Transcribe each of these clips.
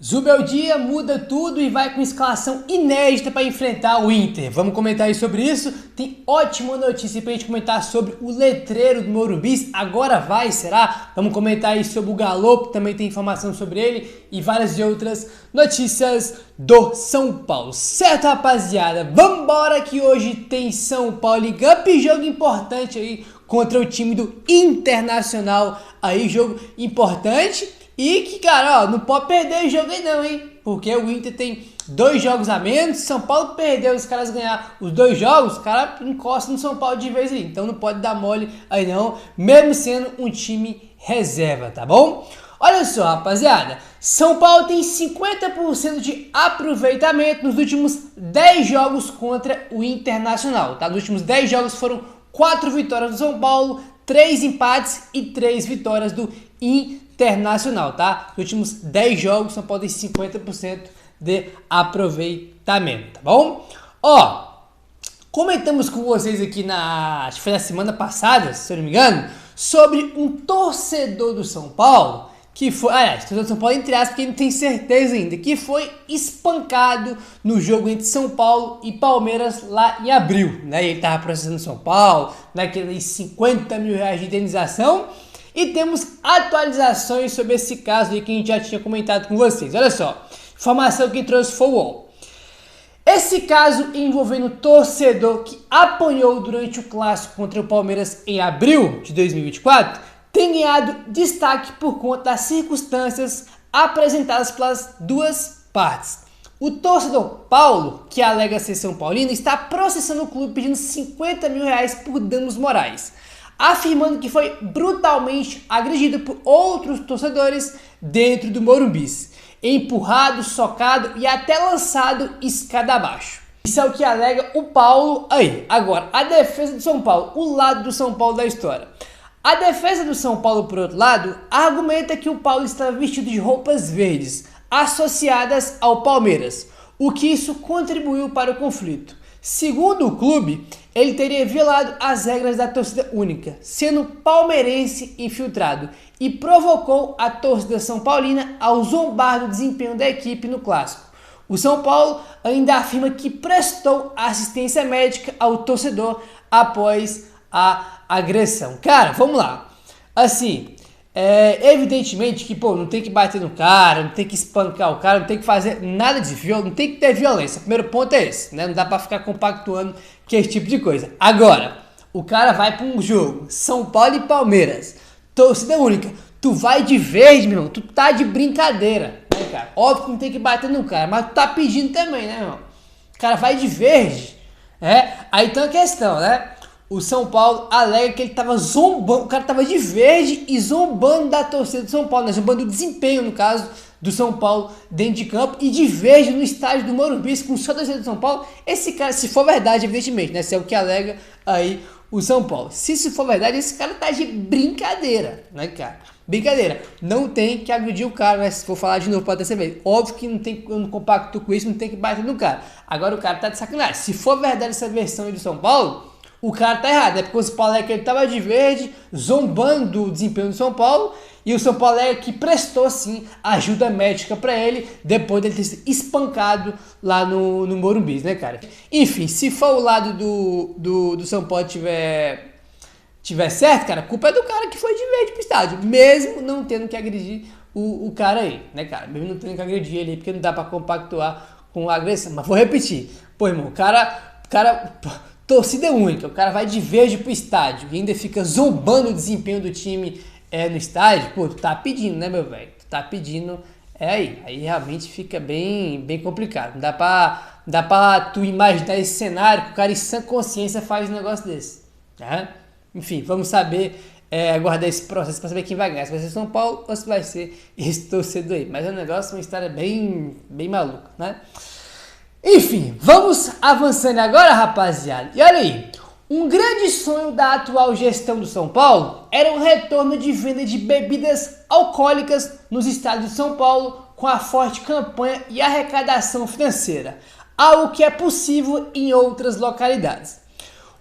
Zubeldia muda tudo e vai com escalação inédita para enfrentar o Inter. Vamos comentar aí sobre isso? Tem ótima notícia para a gente comentar sobre o letreiro do Morumbi. Agora vai, será? Vamos comentar aí sobre o Galo, também tem informação sobre ele e várias outras notícias do São Paulo. Certo, rapaziada? Vambora que hoje tem São Paulo e Cup, jogo importante aí contra o time do Internacional. Aí, jogo importante. E que, cara, ó, não pode perder o jogo aí não, hein? Porque o Inter tem 2 jogos a menos. São Paulo perdeu, os caras ganhar os 2 jogos, o cara encosta no São Paulo de vez aí. Então não pode dar mole aí não, mesmo sendo um time reserva, tá bom? Olha só, rapaziada, São Paulo tem 50% de aproveitamento nos últimos 10 jogos contra o Internacional, tá? Nos últimos 10 jogos foram 4 vitórias do São Paulo, 3 empates e 3 vitórias do Internacional, tá? Nos últimos 10 jogos, São Paulo tem 50% de aproveitamento, tá bom? Ó, comentamos com vocês aqui acho que foi na semana passada, se eu não me engano, sobre um torcedor do São Paulo, que foi, torcedor do São Paulo entre aspas, porque não tem certeza ainda, que foi espancado no jogo entre São Paulo e Palmeiras lá em abril, né? Ele tava processando São Paulo, naqueles 50 mil reais de indenização. E temos atualizações sobre esse caso aí que a gente já tinha comentado com vocês. Olha só, informação que trouxe foi o UOL. Esse caso envolvendo o torcedor que apanhou durante o clássico contra o Palmeiras em abril de 2024 tem ganhado destaque por conta das circunstâncias apresentadas pelas duas partes. O torcedor Paulo, que alega ser São Paulino, está processando o clube pedindo 50 mil reais por danos morais, afirmando que foi brutalmente agredido por outros torcedores dentro do Morumbi, empurrado, socado e até lançado escada abaixo. Isso é o que alega o Paulo aí. Agora, a defesa do São Paulo, o lado do São Paulo da história. A defesa do São Paulo, por outro lado, argumenta que o Paulo estava vestido de roupas verdes, associadas ao Palmeiras, o que isso contribuiu para o conflito. Segundo o clube, ele teria violado as regras da torcida única, sendo palmeirense infiltrado, e provocou a torcida São Paulina ao zombar do desempenho da equipe no clássico. O São Paulo ainda afirma que prestou assistência médica ao torcedor após a agressão. Cara, vamos lá. Assim, evidentemente que, não tem que bater no cara, não tem que espancar o cara, não tem que fazer nada de violência, não tem que ter violência. O primeiro ponto é esse, né? Não dá pra ficar compactuando com esse tipo de coisa. Agora, o cara vai pra um jogo, São Paulo e Palmeiras, torcida única, tu vai de verde, meu irmão, tu tá de brincadeira, né, cara? Óbvio que não tem que bater no cara, mas tu tá pedindo também, né, irmão? O cara vai de verde, aí tem uma questão, né? O São Paulo alega que ele tava zombando, o cara tava de verde e zombando da torcida do São Paulo, né? Zombando do desempenho, no caso, do São Paulo dentro de campo e de verde no estádio do Morumbi com só a torcida do São Paulo. Esse cara, se for verdade, evidentemente, né? Se é o que alega aí o São Paulo. Se isso for verdade, esse cara tá de brincadeira, né, cara? Brincadeira. Não tem que agredir o cara, né? Se for falar de novo pra terceira vez. Óbvio que não tem, eu não compacto com isso, não tem que bater no cara. Agora o cara tá de sacanagem. Se for verdade essa versão aí do São Paulo, o cara tá errado, né? Porque o São Paulo é que ele tava de verde, zombando do desempenho do São Paulo, e o São Paulo é que prestou, sim, ajuda médica pra ele, depois dele ter sido espancado lá no Morumbi, né, cara? Enfim, se for o lado do São Paulo tiver certo, cara, a culpa é do cara que foi de verde pro estádio, mesmo não tendo que agredir o cara aí, né, cara? Mesmo não tendo que agredir ele aí, porque não dá pra compactuar com a agressão. Mas vou repetir, irmão, o cara torcida única, o cara vai de verde pro estádio e ainda fica zombando o desempenho do time no estádio, tu tá pedindo, né, meu velho? Tu tá pedindo, aí realmente fica bem complicado. Não dá pra tu imaginar esse cenário que o cara em sã consciência faz um negócio desse, né? Enfim, vamos saber, aguardar esse processo pra saber quem vai ganhar, se vai ser São Paulo ou se vai ser esse torcedor aí. Mas é um negócio, uma história bem maluca, né? Enfim, vamos avançando agora, rapaziada. E olha aí, um grande sonho da atual gestão do São Paulo era o retorno de venda de bebidas alcoólicas nos estádios de São Paulo com a forte campanha e arrecadação financeira, algo que é possível em outras localidades.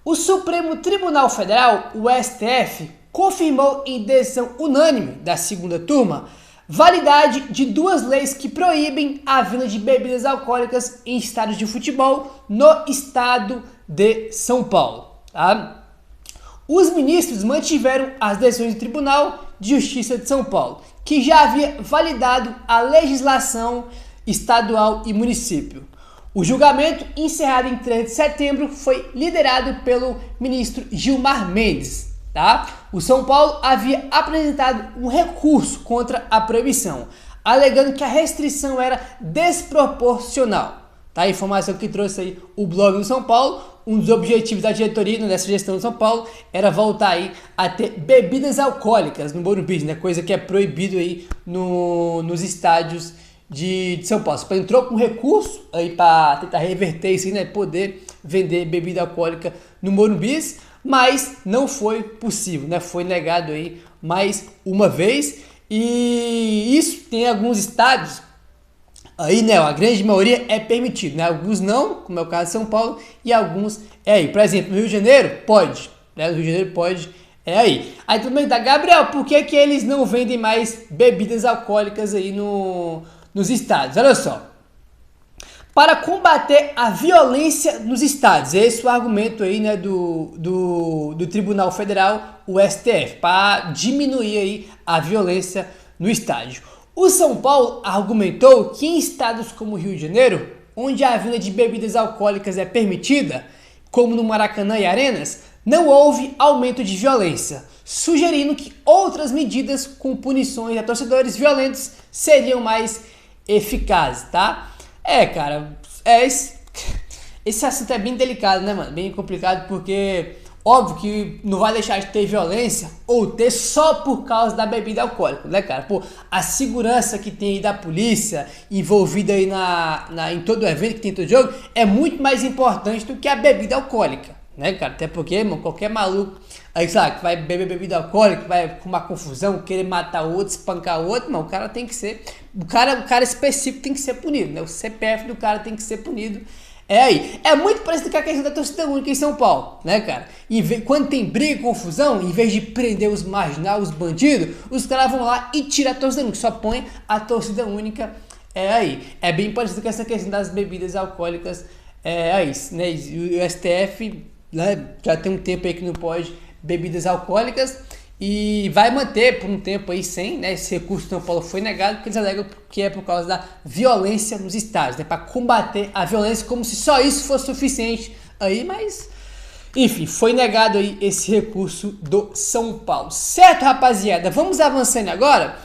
O Supremo Tribunal Federal, o STF, confirmou em decisão unânime da segunda turma Validade de duas leis que proíbem a venda de bebidas alcoólicas em estádios de futebol no estado de São Paulo. Tá? Os ministros mantiveram as decisões do Tribunal de Justiça de São Paulo, que já havia validado a legislação estadual e município. O julgamento, encerrado em 3 de setembro, foi liderado pelo ministro Gilmar Mendes. Tá? O São Paulo havia apresentado um recurso contra a proibição, alegando que a restrição era desproporcional. Tá? A informação que trouxe aí o blog do São Paulo, um dos objetivos da diretoria dessa gestão de São Paulo era voltar aí a ter bebidas alcoólicas no Morumbi, né? Coisa que é proibido aí nos estádios de São Paulo. Você entrou com recurso aí para tentar reverter isso, né? Poder vender bebida alcoólica no Morumbi, mas não foi possível, né? Foi negado aí mais uma vez, e isso tem alguns estádios aí, né? A grande maioria é permitido, né? Alguns não, como é o caso de São Paulo, e alguns é aí. Por exemplo, no Rio de Janeiro pode, né? No Rio de Janeiro pode, é aí. Aí tu pergunta, Gabriel, por que eles não vendem mais bebidas alcoólicas aí nos estádios? Olha só. Para combater a violência nos estádios, esse é o argumento aí, né, do Tribunal Federal, o STF, para diminuir aí a violência no estádio. O São Paulo argumentou que em estados como o Rio de Janeiro, onde a venda de bebidas alcoólicas é permitida, como no Maracanã e Arenas, não houve aumento de violência, sugerindo que outras medidas com punições a torcedores violentos seriam mais eficazes, tá? Cara, esse assunto é bem delicado, né, mano? Bem complicado, porque óbvio que não vai deixar de ter violência ou ter só por causa da bebida alcoólica, né, cara? Pô, a segurança que tem aí da polícia envolvida aí em todo o evento, que tem todo o jogo, é muito mais importante do que a bebida alcoólica, né, cara? Até porque, mano, qualquer maluco aí, sabe, que vai beber bebida alcoólica, vai com uma confusão, querer matar o outro, espancar o outro, mano, o cara tem que ser, o cara específico tem que ser punido, né? O CPF do cara tem que ser punido. É muito parecido com a questão da torcida única em São Paulo, né, cara? Quando tem briga e confusão, em vez de prender os marginais, os bandidos, os caras vão lá e tiram a torcida única, só põe a torcida única. É bem parecido com essa questão das bebidas alcoólicas, isso, né? E o STF, né, já tem um tempo aí que não pode bebidas alcoólicas e vai manter por um tempo aí sem, né? Esse recurso de São Paulo foi negado porque eles alegam que é por causa da violência nos estádios, né? Para combater a violência, como se só isso fosse suficiente aí, mas enfim, foi negado aí esse recurso do São Paulo. Certo, rapaziada? Vamos avançando agora.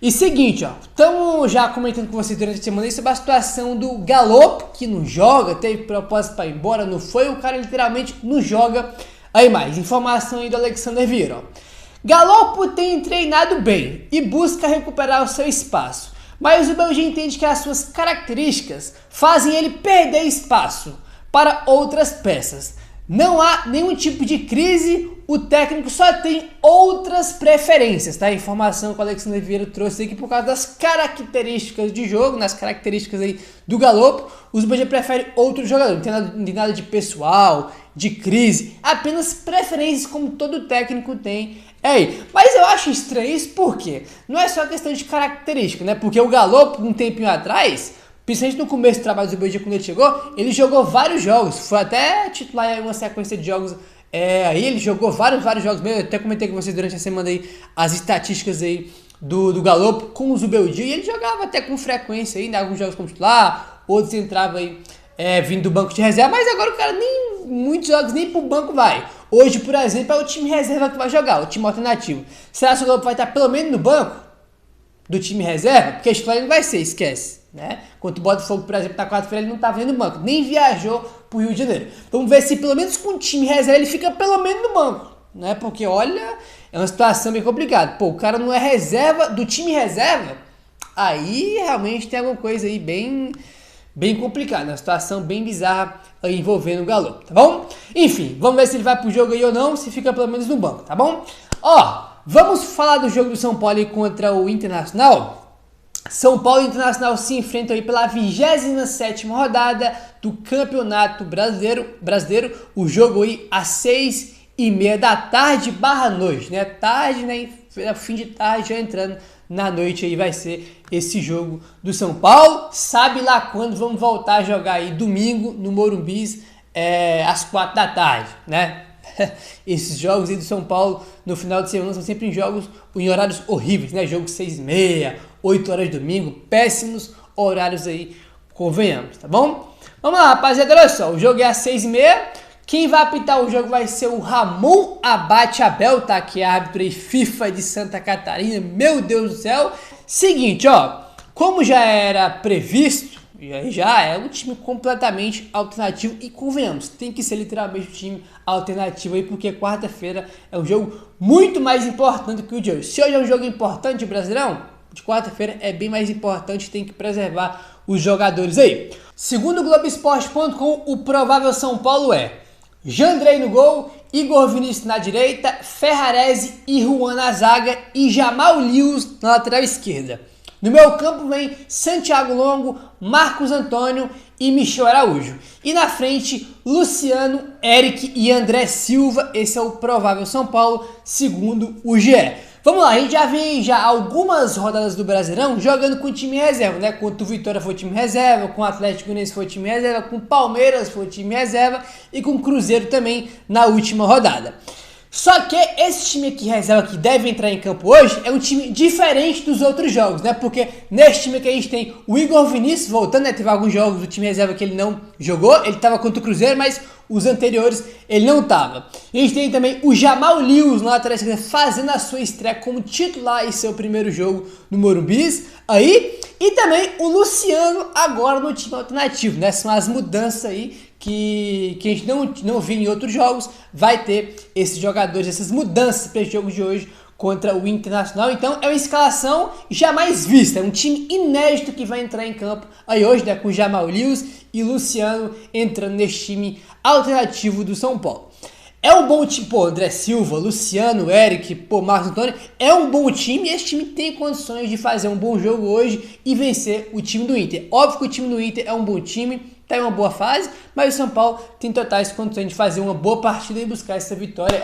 E seguinte, ó, estamos já comentando com vocês durante a semana aí sobre a situação do Galopo, que não joga, teve propósito para ir embora, não foi, o cara literalmente não joga. Aí mais, informação aí do Alexander Vieira, ó. Galopo tem treinado bem e busca recuperar o seu espaço, mas o Belgi entende que as suas características fazem ele perder espaço para outras peças. Não há nenhum tipo de crise, o técnico só tem outras preferências, tá? A informação que o Alexander Vieira trouxe aqui por causa das características de jogo, nas características aí do Galopo, os Belgi prefere outro jogador, não tem nada de pessoal, de crise, apenas preferências como todo técnico tem. Mas eu acho estranho isso porque não é só questão de característica, né? Porque o Galopo, um tempinho atrás, principalmente no começo do trabalho do Belgi, quando ele chegou, ele jogou vários jogos, foi até titular em uma sequência de jogos. Aí ele jogou vários jogos mesmo. Eu até comentei com vocês durante a semana aí as estatísticas aí do Galopo com o Zubeldia, e ele jogava até com frequência aí, né? Alguns jogos como titular, outros entrava aí vindo do banco de reserva, mas agora o cara nem muitos jogos nem pro banco vai. Hoje, por exemplo, é o time reserva que vai jogar, o time alternativo. Será que o Galopo vai estar pelo menos no banco do time reserva? Porque a história não vai ser, esquece, né? Enquanto o Botafogo, por exemplo, na quarta-feira ele não estava no banco, nem viajou pro Rio de Janeiro. Vamos ver se pelo menos com o time reserva ele fica pelo menos no banco, né? Porque olha, é uma situação bem complicada. Pô, o cara não é reserva do time reserva, aí realmente tem alguma coisa aí bem complicada, uma situação bem bizarra aí envolvendo o Galopo, tá bom? Enfim, vamos ver se ele vai pro jogo aí ou não, se fica pelo menos no banco, tá bom? Ó, vamos falar do jogo do São Paulo aí contra o Internacional. São Paulo e Internacional se enfrentam aí pela 27ª rodada do Campeonato Brasileiro. O jogo aí às 6h30 da tarde / noite, né? Tarde, né? Fim de tarde, já entrando na noite aí vai ser esse jogo do São Paulo. Sabe lá quando vamos voltar a jogar aí, domingo no Morumbi, às 4 da tarde, né? Esses jogos aí do São Paulo no final de semana são sempre em horários horríveis, né? Jogo 6h30, 8 horas de domingo, péssimos horários aí, convenhamos, tá bom? Vamos lá, rapaziada, olha só, o jogo é às 6h30. Quem vai apitar o jogo vai ser o Ramon Abate Abel, tá? Que é árbitro aí FIFA de Santa Catarina. Meu Deus do céu. Seguinte, ó. Como já era previsto, já é um time completamente alternativo. E convenhamos, tem que ser literalmente um time alternativo aí, porque quarta-feira é um jogo muito mais importante que o de hoje. Se hoje é um jogo importante, Brasileirão, de quarta-feira é bem mais importante, tem que preservar os jogadores aí. Segundo o Globoesporte.com, o provável São Paulo é Jandrei no gol, Igor Vinícius na direita, Ferrarese e Juan na zaga e Jamal Lewis na lateral esquerda. No meio campo vem Santiago Longo, Marcos Antônio e Michel Araújo. E na frente, Luciano, Eric e André Silva. Esse é o provável São Paulo, segundo o GE. Vamos lá, a gente já vem algumas rodadas do Brasileirão jogando com o time reserva, né? Contra o Vitória foi o time reserva, com o Atlético Mineiro foi o time reserva, com o Palmeiras foi o time reserva e com o Cruzeiro também na última rodada. Só que esse time aqui reserva que deve entrar em campo hoje é um time diferente dos outros jogos, né? Porque nesse time aqui a gente tem o Igor Vinícius voltando, né? Teve alguns jogos do time reserva que ele não jogou, ele estava contra o Cruzeiro, mas os anteriores ele não estava. A gente tem também o Jamal Lewis na lateral esquerda fazendo a sua estreia como titular em seu primeiro jogo no Morumbi aí, e também o Luciano agora no time alternativo, né? São as mudanças aí que a gente não viu em outros jogos. Vai ter esses jogadores, essas mudanças para esse jogo de hoje contra o Internacional. Então é uma escalação jamais vista, é um time inédito que vai entrar em campo aí hoje, né, com Jamal Lewis e Luciano entrando nesse time alternativo do São Paulo. É um bom time, André Silva, Luciano, Eric, Marcos Antônio, é um bom time e esse time tem condições de fazer um bom jogo hoje e vencer o time do Inter. Óbvio que o time do Inter é um bom time, tá em uma boa fase, mas o São Paulo tem totais condições de fazer uma boa partida e buscar essa vitória.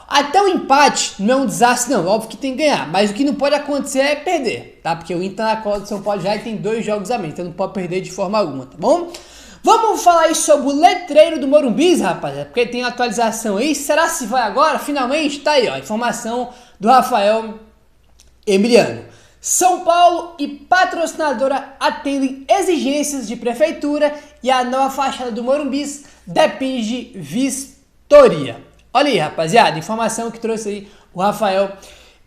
Até o empate não é um desastre não, óbvio que tem que ganhar, mas o que não pode acontecer é perder, tá? Porque o Inter tá na cola do São Paulo já e tem 2 jogos a menos, então não pode perder de forma alguma, tá bom? Vamos falar aí sobre o letreiro do Morumbi, rapaziada, porque tem atualização aí. Será se vai agora? Finalmente, tá aí, ó, informação do Rafael Emiliano. São Paulo e patrocinadora atendem exigências de prefeitura e a nova fachada do Morumbi depende de vistoria. Olha aí, rapaziada, informação que trouxe aí o Rafael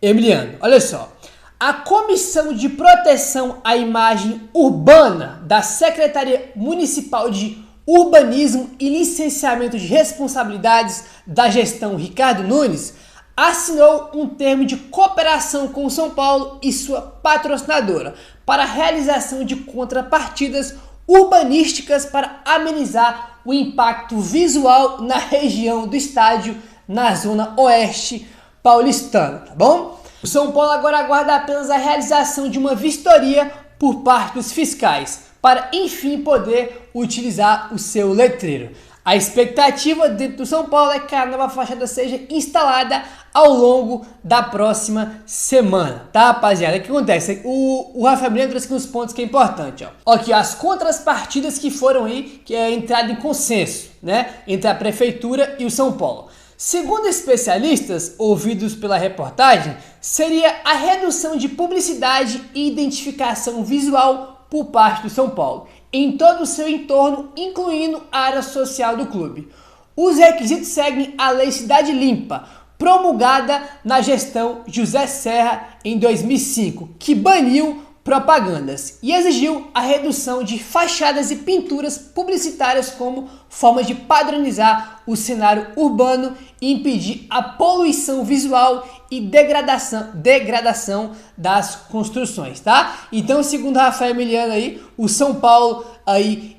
Emiliano. Olha só. A Comissão de Proteção à Imagem Urbana da Secretaria Municipal de Urbanismo e Licenciamento de Responsabilidades da Gestão Ricardo Nunes assinou um termo de cooperação com São Paulo e sua patrocinadora para a realização de contrapartidas urbanísticas para amenizar o impacto visual na região do estádio, na zona oeste paulistana, tá bom? O São Paulo agora aguarda apenas a realização de uma vistoria por parte dos fiscais, para enfim poder utilizar o seu letreiro. A expectativa dentro do São Paulo é que a nova fachada seja instalada ao longo da próxima semana, tá, rapaziada? O que acontece? O Rafael Emiliano trouxe aqui uns pontos que é importante, ó. Aqui, as contrapartidas que foram aí, que é entrada em consenso, né, entre a prefeitura e o São Paulo. Segundo especialistas ouvidos pela reportagem, seria a redução de publicidade e identificação visual por parte do São Paulo, em todo o seu entorno, incluindo a área social do clube. Os requisitos seguem a Lei Cidade Limpa, promulgada na gestão José Serra em 2005, que baniu propagandas e exigiu a redução de fachadas e pinturas publicitárias como forma de padronizar o cenário urbano e impedir a poluição visual e degradação das construções, tá? Então, segundo Rafael Emiliano aí, o São Paulo aí,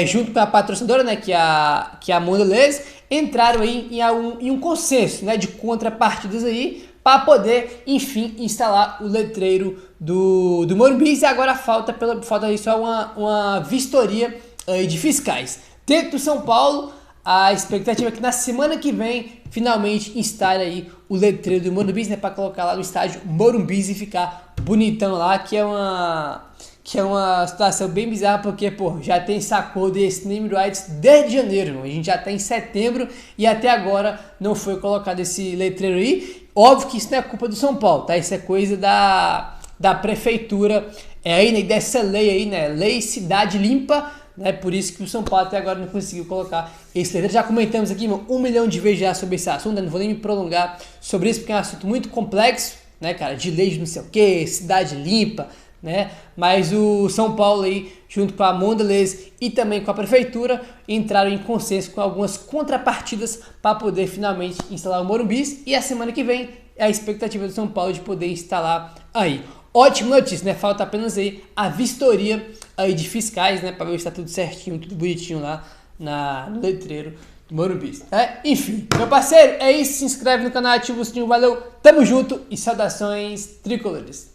junto com a patrocinadora, né, que é a Mondelez, entraram aí em um consenso, né, de contrapartidas aí, para poder, enfim, instalar o letreiro do Morumbi. E agora falta aí só uma vistoria de fiscais. Dentro do São Paulo, a expectativa é que na semana que vem, finalmente, instale aí o letreiro do Morumbi, né, para colocar lá no estádio Morumbi e ficar bonitão lá, que é uma situação bem bizarra, porque, pô, já tem esse acordo e esse name rights desde janeiro, irmão. A gente já tá em setembro e até agora não foi colocado esse letreiro aí. Óbvio que isso não é culpa do São Paulo, tá? Isso é coisa da prefeitura, aí, né, dessa lei aí, né, Lei Cidade Limpa, né, por isso que o São Paulo até agora não conseguiu colocar esse letreiro. Já comentamos aqui, irmão, 1 milhão de vezes já sobre esse assunto, né? Não vou nem me prolongar sobre isso, porque é um assunto muito complexo, né, cara, de lei de não sei o que, cidade limpa, né, mas o São Paulo aí, junto com a Mondelez e também com a prefeitura, entraram em consenso com algumas contrapartidas para poder finalmente instalar o Morumbi, e a semana que vem é a expectativa do São Paulo de poder instalar aí. Ótima notícia, né? Falta apenas aí a vistoria aí de fiscais, né, para ver se está tudo certinho, tudo bonitinho lá no letreiro do Morumbi. Enfim, meu parceiro, é isso, se inscreve no canal, ativa o sininho, valeu, tamo junto e saudações tricolores.